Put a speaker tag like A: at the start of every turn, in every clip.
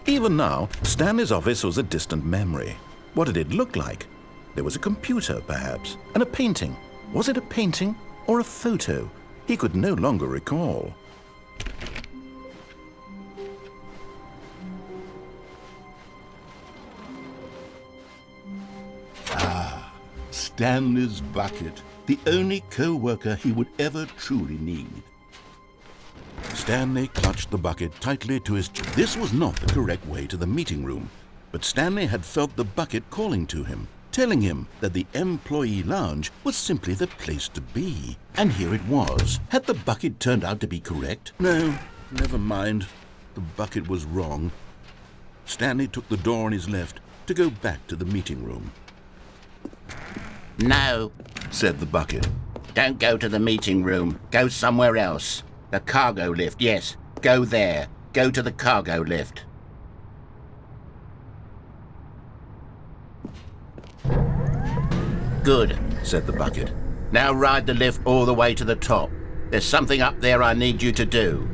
A: Even now, Stanley's office was a distant memory. What did it look like? There was a computer, perhaps, and a painting. Was it a painting or a photo? He could no longer recall.
B: Stanley's bucket, the only co-worker he would ever truly need.
A: Stanley clutched the bucket tightly to his chest. This was not the correct way to the meeting room, but Stanley had felt the bucket calling to him, telling him that the employee lounge was simply the place to be. And here it was. Had the bucket turned out to be correct? No, never mind. The bucket was wrong. Stanley took the door on his left to go back to the meeting room.
C: No,
A: said the bucket.
C: don't go to the meeting room. Go somewhere else. The cargo lift, yes. Go there. Go to the cargo lift. Good, said the bucket. Now ride the lift all the way to the top. There's something up there I need you to do.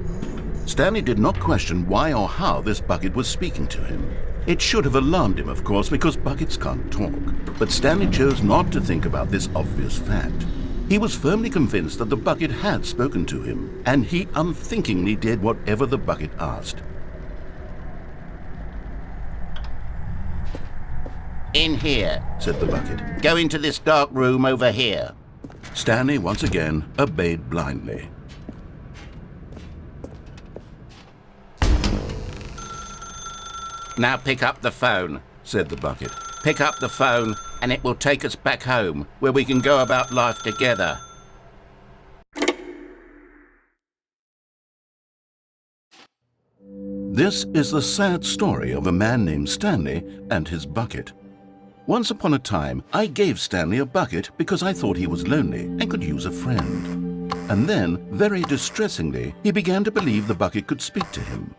A: Stanley did not question why or how this bucket was speaking to him. It should have alarmed him, of course, because buckets can't talk. But Stanley chose not to think about this obvious fact. He was firmly convinced that the bucket had spoken to him, and he unthinkingly did whatever the bucket asked.
C: In here,
A: said the bucket.
C: Go into this dark room over here.
A: Stanley once again obeyed blindly.
C: Now pick up the phone,
A: said the bucket.
C: Pick up the phone and it will take us back home, where we can go about life together.
A: This is the sad story of a man named Stanley and his bucket. Once upon a time, I gave Stanley a bucket because I thought he was lonely and could use a friend. And then, very distressingly, he began to believe the bucket could speak to him.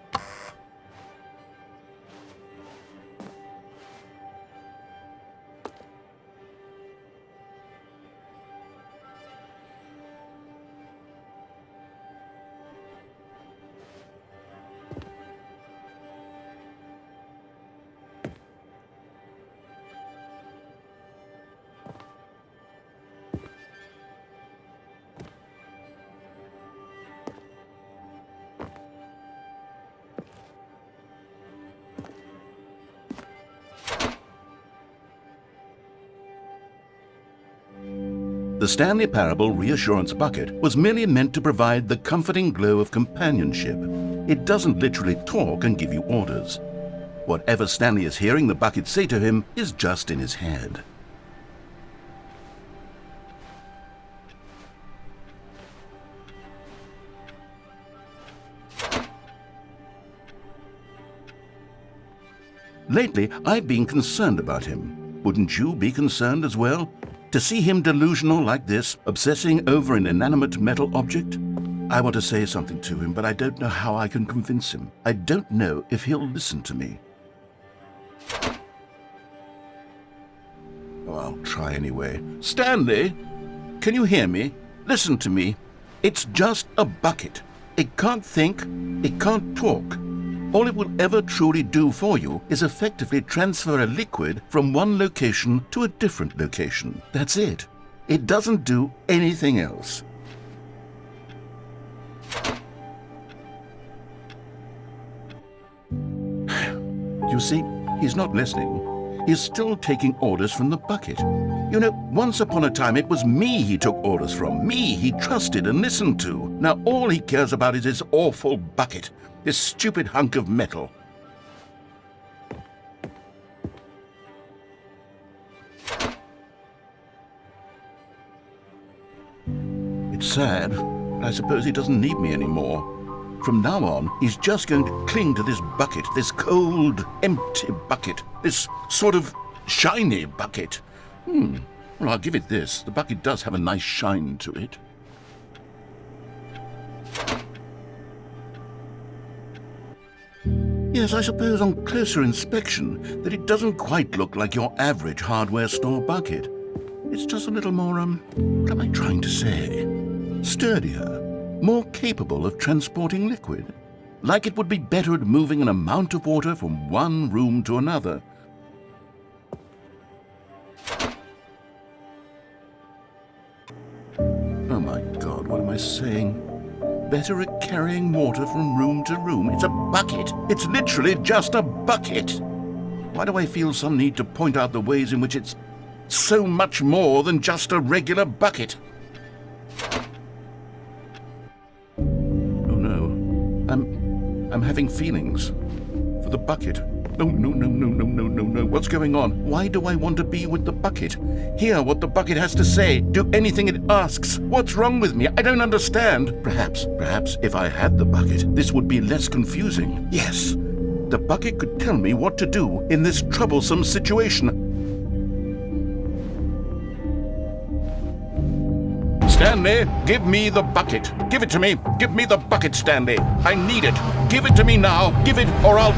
A: The Stanley Parable Reassurance Bucket was merely meant to provide the comforting glow of companionship. It doesn't literally talk and give you orders. Whatever Stanley is hearing the bucket say to him is just in his head. Lately, I've been concerned about him. Wouldn't you be concerned as well? To see him delusional like this, obsessing over an inanimate metal object? I want to say something to him, but I don't know how I can convince him. I don't know if he'll listen to me. Oh, I'll try anyway. Stanley, can you hear me? Listen to me. It's just a bucket. It can't think, it can't talk. All it will ever truly do for you is effectively transfer a liquid from one location to a different location. That's it. It doesn't do anything else. You see, he's not listening. He's still taking orders from the bucket. You know, once upon a time it was me he took orders from, me he trusted and listened to. Now all he cares about is his awful bucket. This stupid hunk of metal. It's sad, but I suppose he doesn't need me anymore. From now on, he's just going to cling to this bucket, this cold, empty bucket, this sort of shiny bucket. Well, I'll give it this. The bucket does have a nice shine to it. Yes, I suppose on closer inspection that it doesn't quite look like your average hardware store bucket. It's just a little more, what am I trying to say? Sturdier, more capable of transporting liquid. like it would be better at moving an amount of water from one room to another. Oh my God, what am I saying? Better at carrying water from room to room. It's a bucket. It's literally just a bucket. Why do I feel some need to point out the ways in which it's so much more than just a regular bucket? Oh no, I'm having feelings for the bucket. Oh no, what's going on? Why do I want to be with the bucket? Hear what the bucket has to say, do anything it asks. What's wrong with me? I don't understand. Perhaps if I had the bucket, this would be less confusing. Yes, the bucket could tell me what to do in this troublesome situation. Stanley, give me the bucket. Give it to me. Give me the bucket, Stanley. I need it. Give it to me now. Give it or I'll...